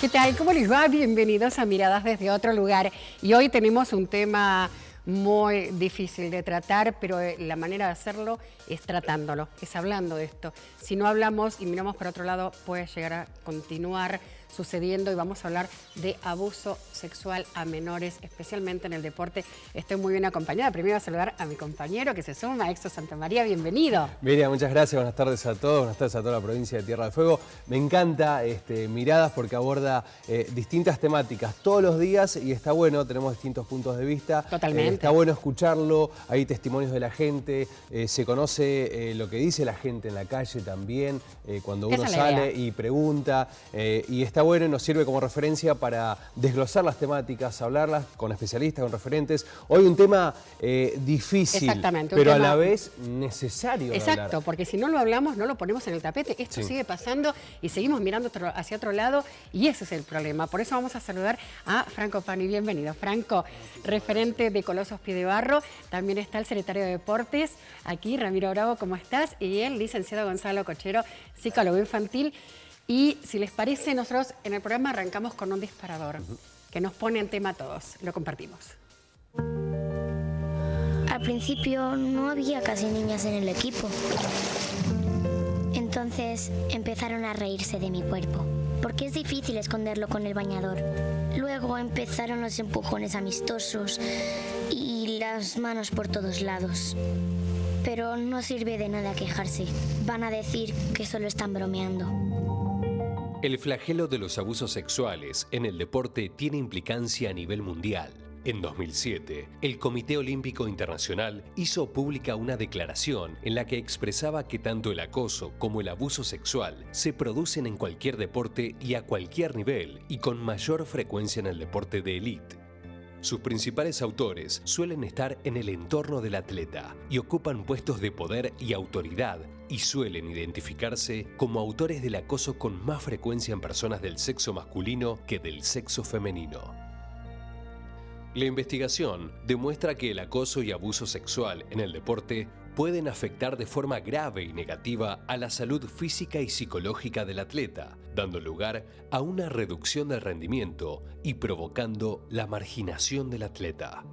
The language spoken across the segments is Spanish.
¿Qué tal? ¿Cómo les va? Bienvenidos a Miradas desde otro lugar. Y hoy tenemos un tema muy difícil de tratar, pero la manera de hacerlo es tratándolo, es hablando de esto. Si no hablamos y miramos para otro lado, puede llegar a continuar sucediendo y vamos a hablar de abuso sexual a menores, especialmente en el deporte. Estoy muy bien acompañada. Primero voy a saludar a mi compañero que se suma, Exo Santamaría. Bienvenido. Miriam, muchas gracias. Buenas tardes a todos. Buenas tardes a toda la provincia de Tierra del Fuego. Me encanta Miradas porque aborda distintas temáticas todos los días y está bueno, tenemos distintos puntos de vista. Totalmente. Está bueno escucharlo, hay testimonios de la gente, se conoce lo que dice la gente en la calle también, cuando uno sale y pregunta. Y está bueno y nos sirve como referencia para desglosar las temáticas, hablarlas con especialistas, con referentes. Hoy un tema difícil, pero a la vez necesario. Exacto, porque si no lo hablamos, no lo ponemos en el tapete. Esto sigue pasando y seguimos mirando hacia otro lado y ese es el problema. Por eso vamos a saludar a Franco Pani. Bienvenido, Franco, referente de Colosos Piedebarro. También está el secretario de Deportes, aquí, Ramiro Bravo, ¿cómo estás? Y el licenciado Gonzalo Cochero, psicólogo infantil. Y si les parece, nosotros en el programa arrancamos con un disparador que nos pone en tema a todos. Lo compartimos. Al principio no había casi niñas en el equipo. Entonces empezaron a reírse de mi cuerpo, porque es difícil esconderlo con el bañador. Luego empezaron los empujones amistosos y las manos por todos lados. Pero no sirve de nada quejarse. Van a decir que solo están bromeando. El flagelo de los abusos sexuales en el deporte tiene implicancia a nivel mundial. En 2007, el Comité Olímpico Internacional hizo pública una declaración en la que expresaba que tanto el acoso como el abuso sexual se producen en cualquier deporte y a cualquier nivel, y con mayor frecuencia en el deporte de élite. Sus principales autores suelen estar en el entorno del atleta y ocupan puestos de poder y autoridad, y suelen identificarse como autores del acoso con más frecuencia en personas del sexo masculino que del sexo femenino. La investigación demuestra que el acoso y abuso sexual en el deporte pueden afectar de forma grave y negativa a la salud física y psicológica del atleta, dando lugar a una reducción del rendimiento y provocando la marginación del atleta.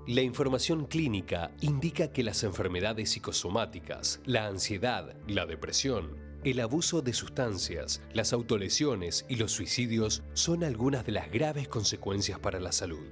La información clínica indica que las enfermedades psicosomáticas, la ansiedad, la depresión, el abuso de sustancias, las autolesiones y los suicidios son algunas de las graves consecuencias para la salud.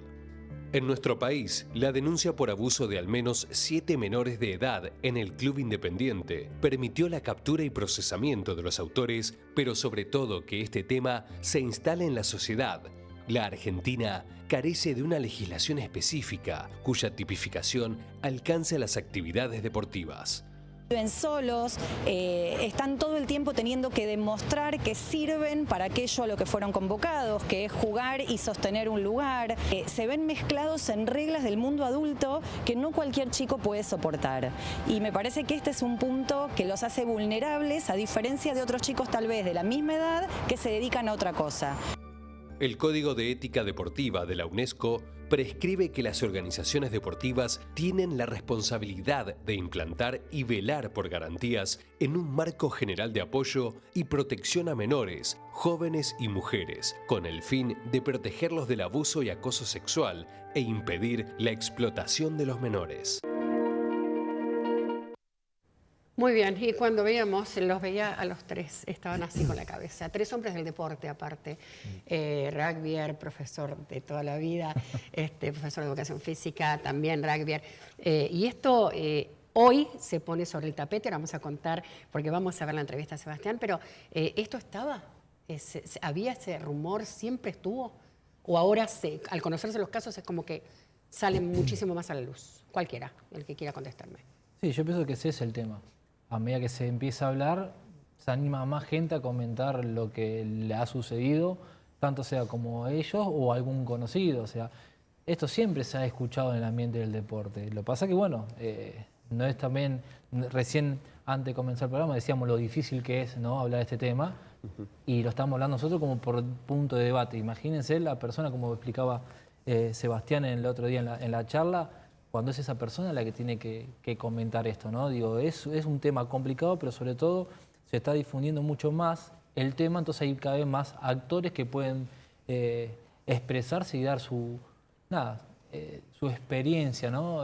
En nuestro país, la denuncia por abuso de al menos 7 menores de edad en el Club Independiente permitió la captura y procesamiento de los autores, pero sobre todo que este tema se instale en la sociedad. La Argentina carece de una legislación específica cuya tipificación alcance las actividades deportivas. Viven solos, están todo el tiempo teniendo que demostrar que sirven para aquello a lo que fueron convocados, que es jugar y sostener un lugar. Se ven mezclados en reglas del mundo adulto que no cualquier chico puede soportar. Y me parece que este es un punto que los hace vulnerables, a diferencia de otros chicos tal vez de la misma edad que se dedican a otra cosa. El Código de Ética Deportiva de la UNESCO prescribe que las organizaciones deportivas tienen la responsabilidad de implantar y velar por garantías en un marco general de apoyo y protección a menores, jóvenes y mujeres, con el fin de protegerlos del abuso y acoso sexual e impedir la explotación de los menores. Muy bien, y cuando veíamos, los veía a los tres, estaban así con la cabeza. 3 hombres del deporte aparte, rugbyer, profesor de toda la vida, profesor de educación física, también rugbyer. Y esto hoy se pone sobre el tapete, ahora vamos a contar, porque vamos a ver la entrevista a Sebastián, pero ¿esto estaba? ¿Había ese rumor? ¿Siempre estuvo? ¿O ahora, al conocerse los casos, es como que salen muchísimo más a la luz? Cualquiera, el que quiera contestarme. Sí, yo pienso que ese es el tema. A medida que se empieza a hablar, se anima a más gente a comentar lo que le ha sucedido, tanto sea como ellos o algún conocido. O sea, esto siempre se ha escuchado en el ambiente del deporte. Lo que pasa que, bueno, no es también, recién antes de comenzar el programa decíamos lo difícil que es, ¿no?, hablar de este tema, y lo estamos hablando nosotros como por punto de debate. Imagínense la persona, como explicaba Sebastián el otro día en la charla, cuando es esa persona la que tiene que comentar esto, ¿no? Digo, es un tema complicado, pero sobre todo se está difundiendo mucho más el tema, entonces hay cada vez más actores que pueden expresarse y dar su experiencia, ¿no?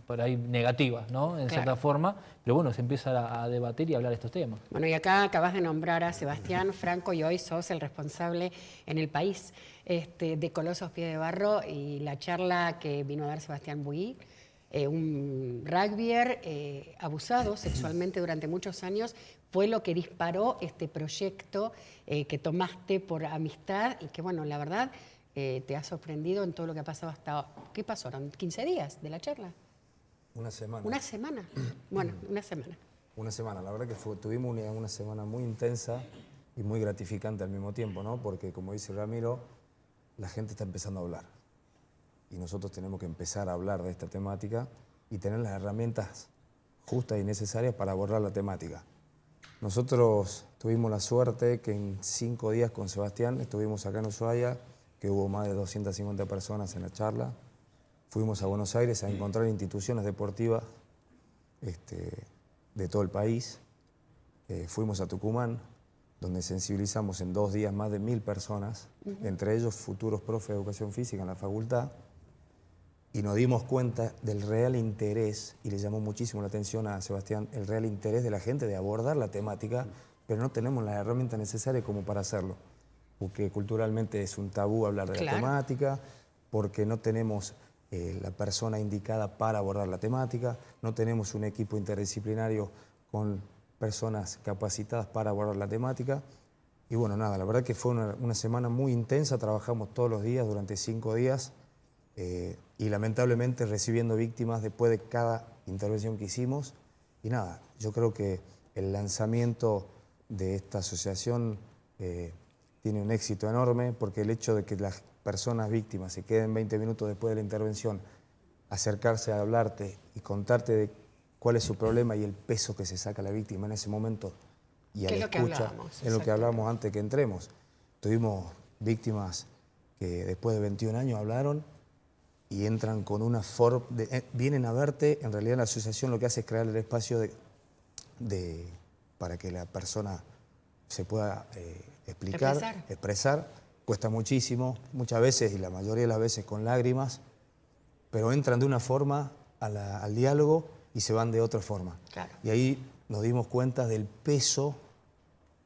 Por ahí negativa, ¿no? En cierta forma, pero bueno, se empieza a debatir y a hablar de estos temas. Bueno, y acá acabas de nombrar a Sebastián Franco y hoy sos el responsable en el país de Colosos Pie de Barro, y la charla que vino a dar Sebastián Buí, un rugbyer abusado sexualmente durante muchos años, fue lo que disparó este proyecto que tomaste por amistad y que, bueno, la verdad, te ha sorprendido en todo lo que ha pasado hasta... ¿Qué pasó? ¿Eran 15 días de la charla? Una semana. ¿Una semana? Bueno, una semana. Una semana, la verdad que tuvimos una semana muy intensa y muy gratificante al mismo tiempo, ¿no? Porque, como dice Ramiro, la gente está empezando a hablar. Y nosotros tenemos que empezar a hablar de esta temática y tener las herramientas justas y necesarias para abordar la temática. Nosotros tuvimos la suerte que en 5 días con Sebastián estuvimos acá en Ushuaia, que hubo más de 250 personas en la charla. Fuimos a Buenos Aires a encontrar instituciones deportivas de todo el país. Fuimos a Tucumán, donde sensibilizamos en 2 días más de 1000 personas, entre ellos futuros profes de educación física en la facultad, y nos dimos cuenta del real interés, y le llamó muchísimo la atención a Sebastián, el real interés de la gente de abordar la temática, pero no tenemos las herramientas necesarias como para hacerlo, porque culturalmente es un tabú hablar de la temática, porque no tenemos la persona indicada para abordar la temática, no tenemos un equipo interdisciplinario con personas capacitadas para abordar la temática. Y bueno, nada, la verdad que fue una semana muy intensa, trabajamos todos los días durante 5 días y lamentablemente recibiendo víctimas después de cada intervención que hicimos. Y nada, yo creo que el lanzamiento de esta asociación tiene un éxito enorme, porque el hecho de que las personas víctimas se queden 20 minutos después de la intervención, acercarse a hablarte y contarte de cuál es su problema y el peso que se saca la víctima en ese momento, y a la escucha, es lo que hablábamos antes que entremos. Tuvimos víctimas que después de 21 años hablaron y entran con una forma, vienen a verte. En realidad la asociación lo que hace es crear el espacio para que la persona se pueda expresar. Cuesta muchísimo, muchas veces, y la mayoría de las veces con lágrimas, pero entran de una forma al diálogo y se van de otra forma. Claro. Y ahí nos dimos cuenta del peso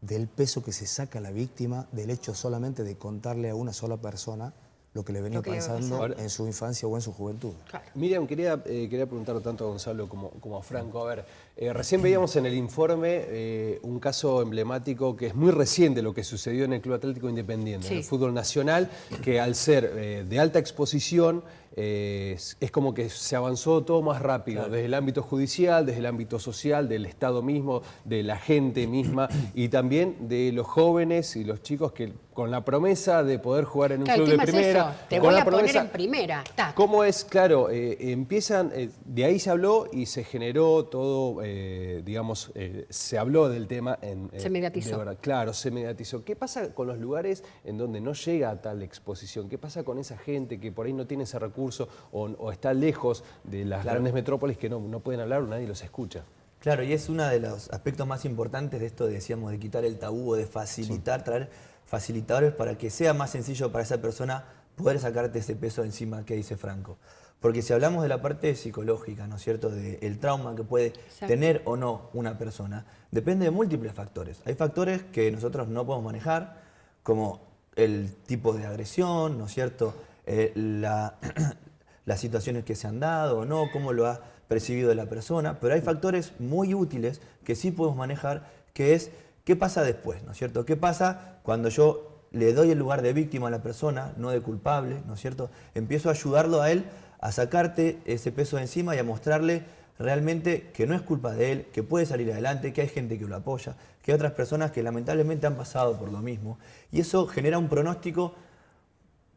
que se saca a la víctima del hecho solamente de contarle a una sola persona lo que le venía pasando en su infancia o en su juventud. Claro. Miriam, quería preguntar tanto a Gonzalo como a Franco. A ver, recién veíamos en el informe un caso emblemático que es muy reciente, lo que sucedió en el Club Atlético Independiente, en el fútbol nacional, que al ser de alta exposición, es como que se avanzó todo más rápido, desde el ámbito judicial, desde el ámbito social, del Estado mismo, de la gente misma y también de los jóvenes y los chicos que con la promesa de poder jugar en un club de primera. Te voy a poner en primera. ¿Cómo es? Claro, empiezan, de ahí se habló y se generó todo, digamos, se habló del tema. Se mediatizó. De verdad, claro, se mediatizó. ¿Qué pasa con los lugares en donde no llega a tal exposición? ¿Qué pasa con esa gente que por ahí no tiene ese recurso o está lejos de las grandes metrópolis que no pueden hablar o nadie los escucha? Claro, y es uno de los aspectos más importantes de esto, decíamos, de quitar el tabú o de facilitar, traer facilitadores para que sea más sencillo para esa persona poder sacarte ese peso de encima que dice Franco. Porque si hablamos de la parte psicológica, ¿no es cierto?, del trauma que puede tener o no una persona, depende de múltiples factores. Hay factores que nosotros no podemos manejar, como el tipo de agresión, ¿no es cierto?, las situaciones que se han dado o no, cómo lo ha percibido la persona, pero hay factores muy útiles que sí podemos manejar, que es qué pasa después, ¿no es cierto? ¿Qué pasa cuando yo le doy el lugar de víctima a la persona, no de culpable, ¿no es cierto? Empiezo a ayudarlo a él a sacarte ese peso de encima y a mostrarle realmente que no es culpa de él, que puede salir adelante, que hay gente que lo apoya, que hay otras personas que lamentablemente han pasado por lo mismo. Y eso genera un pronóstico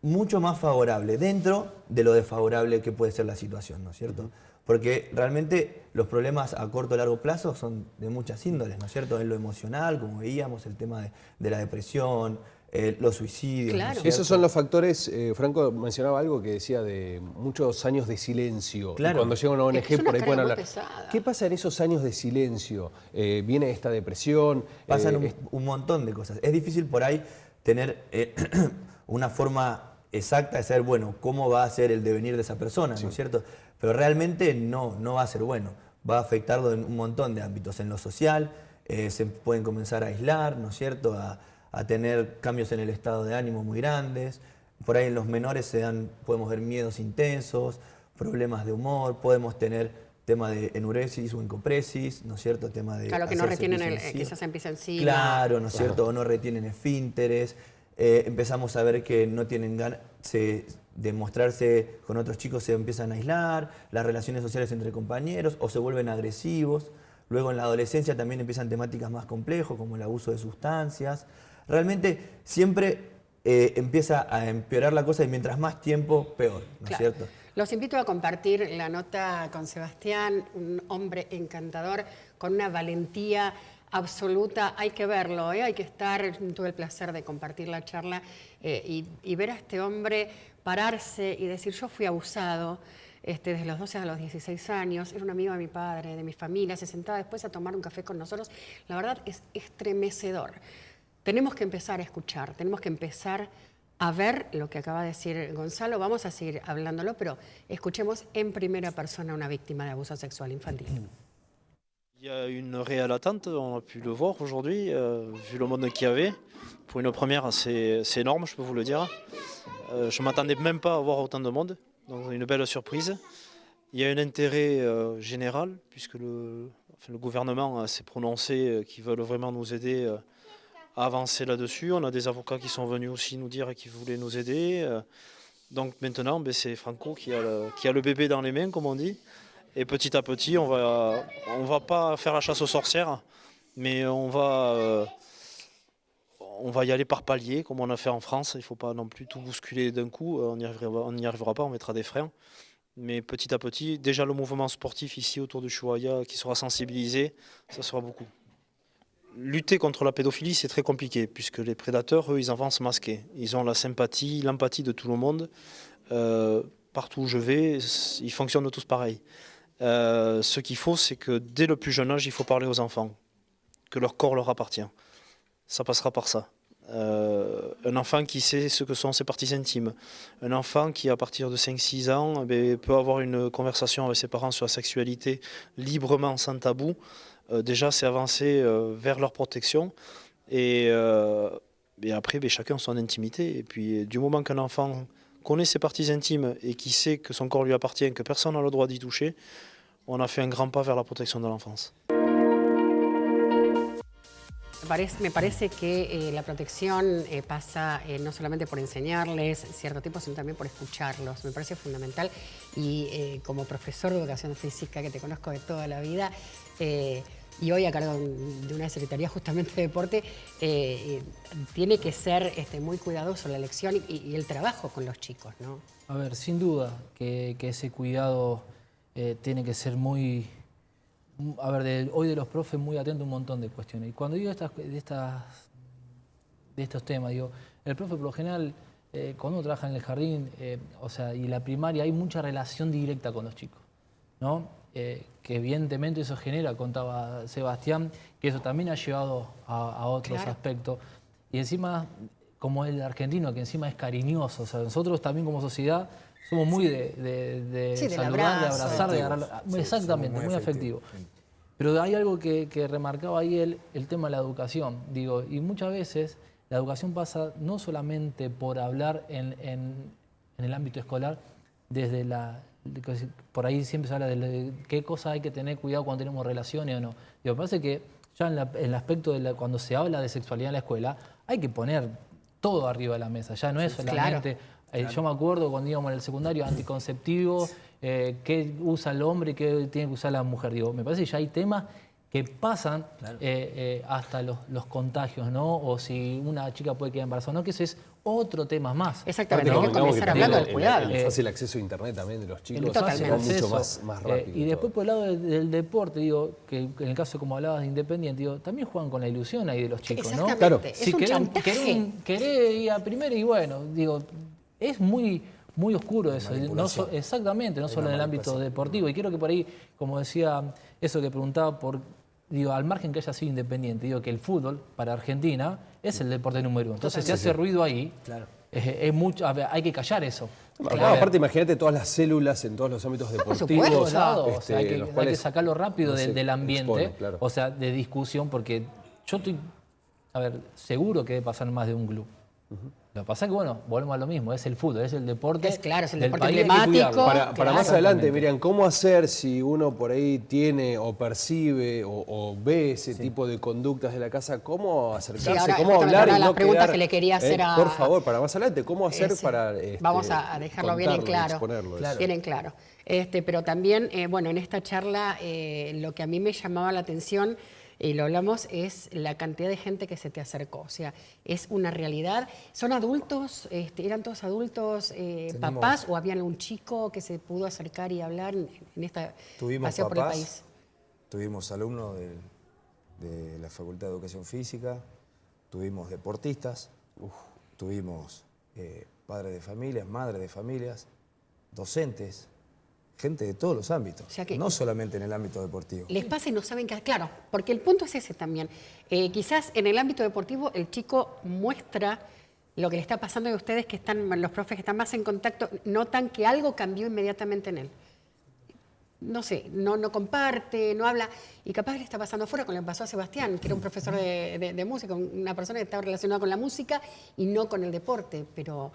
mucho más favorable dentro de lo desfavorable que puede ser la situación, ¿no es cierto? Porque realmente los problemas a corto o largo plazo son de muchas índoles, ¿no es cierto? En lo emocional, como veíamos, el tema de la depresión, los suicidios. Claro. ¿no es cierto? Esos son los factores, Franco mencionaba algo que decía de muchos años de silencio. Claro. Y cuando llega una ONG Es una por ahí carga pueden muy hablar. pesada. ¿Qué pasa en esos años de silencio? ¿Viene esta depresión? Pasan un montón de cosas. Es difícil por ahí tener una forma exacta de saber, bueno, cómo va a ser el devenir de esa persona, ¿no es cierto? Pero realmente no va a ser bueno. Va a afectarlo en un montón de ámbitos. En lo social, se pueden comenzar a aislar, ¿no es cierto? A tener cambios en el estado de ánimo muy grandes. Por ahí en los menores podemos ver miedos intensos, problemas de humor, podemos tener tema de enuresis o encopresis, ¿no es cierto? Tema de Claro, que no hacerse retienen pis el, encima. quizás empieza encima. Claro, ¿no es cierto? O no retienen esfínteres. Empezamos a ver que no tienen ganas de mostrarse con otros chicos, se empiezan a aislar, las relaciones sociales entre compañeros o se vuelven agresivos. Luego en la adolescencia también empiezan temáticas más complejas como el abuso de sustancias. Realmente siempre empieza a empeorar la cosa y mientras más tiempo, peor, ¿no es cierto? Los invito a compartir la nota con Sebastián, un hombre encantador, con una valentía absoluta. Hay que verlo, hay que estar. Tuve el placer de compartir la charla y ver a este hombre pararse y decir, yo fui abusado desde los 12 a los 16 años, era un amigo de mi padre, de mi familia, se sentaba después a tomar un café con nosotros. La verdad es estremecedor. Tenemos que empezar a escuchar, tenemos que empezar a ver lo que acaba de decir Gonzalo. Vamos a seguir hablándolo, pero escuchemos en primera persona a una víctima de abuso sexual infantil. Il y a une réelle attente, on a pu le voir aujourd'hui, vu le monde qu'il y avait. Pour une première, c'est énorme, je peux vous le dire. Je ne m'attendais même pas à voir autant de monde, donc une belle surprise. Il y a un intérêt général, puisque le gouvernement s'est prononcé qu'ils veulent vraiment nous aider à avancer là-dessus. On a des avocats qui sont venus aussi nous dire qu'ils voulaient nous aider. Donc maintenant, c'est Franco qui a le bébé dans les mains, comme on dit. Et petit à petit, on va pas faire la chasse aux sorcières, mais on va y aller par paliers, comme on a fait en France. Il ne faut pas non plus tout bousculer d'un coup, on n'y arrivera pas, on mettra des freins. Mais petit à petit, déjà le mouvement sportif ici autour de Ushuaïa qui sera sensibilisé, ça sera beaucoup. Lutter contre la pédophilie, c'est très compliqué, puisque les prédateurs, eux, ils avancent masqués. Ils ont la sympathie, l'empathie de tout le monde. Partout où je vais, ils fonctionnent tous pareil. Ce qu'il faut, c'est que dès le plus jeune âge, il faut parler aux enfants, que leur corps leur appartient. Ça passera par ça. Un enfant qui sait ce que sont ses parties intimes, un enfant qui, à partir de 5-6 ans, peut avoir une conversation avec ses parents sur la sexualité librement, sans tabou. Déjà, c'est avancer vers leur protection. Et après, chacun son intimité. Et puis, du moment qu'un enfant connaît ses parties intimes et qui sait que son corps lui appartient, que personne n'a le droit d'y toucher, on a fait un grand pas vers la protection de l'enfance. Me parece que la protección pasa no solamente por enseñarles cierto tipo, sino también por escucharlos. Me parece fundamental y como profesor de educación física, que te conozco de toda la vida, y hoy a cargo de una secretaría justamente de deporte, tiene que ser muy cuidadoso la elección y el trabajo con los chicos, ¿no? A ver, sin duda que ese cuidado tiene que ser muy... A ver, hoy de los profes muy atentos a un montón de cuestiones. Y cuando digo de estos temas, digo, el profe por lo general, cuando uno trabaja en el jardín, y la primaria, hay mucha relación directa con los chicos, ¿no? Que evidentemente eso genera, contaba Sebastián, que eso también ha llevado a otros aspectos. Y encima, como el argentino, que encima es cariñoso, o sea, nosotros también como sociedad somos muy de saludar, de abrazar, de agarrar. Exactamente, muy afectivo. Pero hay algo que remarcaba ahí el tema de la educación. Digo, y muchas veces la educación pasa no solamente por hablar en el ámbito escolar, desde por ahí siempre se habla de qué cosas hay que tener cuidado cuando tenemos relaciones o no. Digo, me parece que ya en el aspecto cuando se habla de sexualidad en la escuela, hay que poner todo arriba de la mesa. Ya no es solamente... Claro. Yo me acuerdo cuando íbamos en el secundario, anticonceptivo, qué usa el hombre y qué tiene que usar la mujer. Digo, me parece que ya hay temas que pasan hasta los contagios, ¿no? O si una chica puede quedar embarazada, ¿no? Que ese es otro tema más. Exactamente, ¿no? hay que comenzar hablando del cuidado. El fácil acceso a internet también de los chicos Totalmente. va mucho más rápido. Y después por el lado del deporte, digo, que en el caso como hablabas de Independiente, digo, también juegan con la ilusión ahí de los chicos, ¿no? Exactamente, Claro. es Si un chantaje. querés ir a primera y bueno, digo, es muy oscuro eso. Exactamente, no solo en el ámbito deportivo. Y creo que por ahí, como decía, eso que preguntaba digo, al margen que haya sido Independiente, digo que el fútbol para Argentina es el deporte número 1. Entonces, si hace ruido ahí, es mucho, hay que callar eso. Aparte, imagínate todas las células en todos los ámbitos deportivos. O sea, hay los que cuales sacarlo rápido no se del ambiente, expone, claro. o sea, de discusión, porque yo estoy, seguro que debe pasar más de un club. Lo que pasa es que, bueno, volvemos a lo mismo, es el fútbol, es el deporte. Es claro, es el del deporte país, hay que emblemático. cuidarlo. Para más adelante, Miriam, ¿cómo hacer si uno por ahí tiene o percibe o ve ese tipo de conductas de la casa? ¿Cómo acercarse? Sí, ahora, ¿Cómo justamente hablar y la no pregunta quedar, que le quería hacer a... Por favor, para más adelante, ¿cómo hacer para vamos a dejarlo bien en contarlo y claro. exponerlo? Claro. Bien en claro. Pero también, bueno, en esta charla lo que a mí me llamaba la atención, y lo hablamos, es la cantidad de gente que se te acercó. O sea, es una realidad. ¿Son adultos? ¿Eran todos adultos, papás, o había algún chico que se pudo acercar y hablar en esta paseo por el país? Tuvimos alumnos de la Facultad de Educación Física, tuvimos deportistas, tuvimos padres de familias, madres de familias, docentes, gente de todos los ámbitos, O sea que no solamente en el ámbito deportivo. Les pasa y no saben qué. Claro, porque el punto es ese también. Quizás en el ámbito deportivo el chico muestra lo que le está pasando a ustedes, que están, los profes que están más en contacto, notan que algo cambió inmediatamente en él. No sé, no comparte, no habla, y capaz le está pasando afuera, como le pasó a Sebastián, que era un profesor de música, una persona que estaba relacionada con la música y no con el deporte, pero,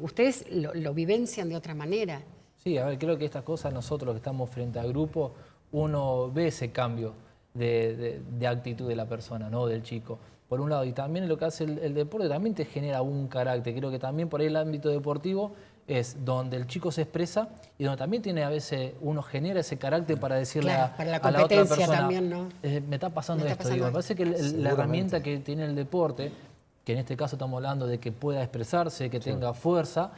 ustedes lo vivencian de otra manera. Sí, a ver, creo que estas cosas nosotros que estamos frente al grupo, uno ve ese cambio de actitud de la persona, ¿no? Del chico. Por un lado, y también lo que hace el deporte también te genera un carácter. Creo que también por ahí el ámbito deportivo es donde el chico se expresa y donde también tiene a veces, uno genera ese carácter para decirle para la a la otra competencia persona, también, ¿no? Me está pasando Me está esto. pasando Me parece que la Seguramente. herramienta que tiene el deporte, que en este caso estamos hablando de que pueda expresarse, que tenga fuerza,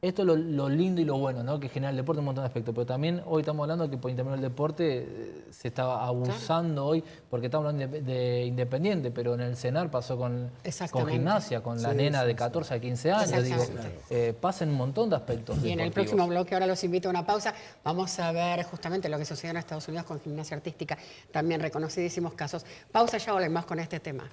esto es lo lindo y lo bueno, ¿no? Que genera el deporte en un montón de aspectos. Pero también hoy estamos hablando que por intermedio del deporte se está abusando hoy, porque estamos hablando de Independiente, pero en el CENAR pasó con Gimnasia, con la nena de 14 a 15 años. Digo, pasa en un montón de aspectos. Y en el deportivos. próximo bloque, ahora los invito a una pausa, vamos a ver justamente lo que sucedió en Estados Unidos con gimnasia artística, también reconocidísimos casos. Pausa, ya volvemos con este tema.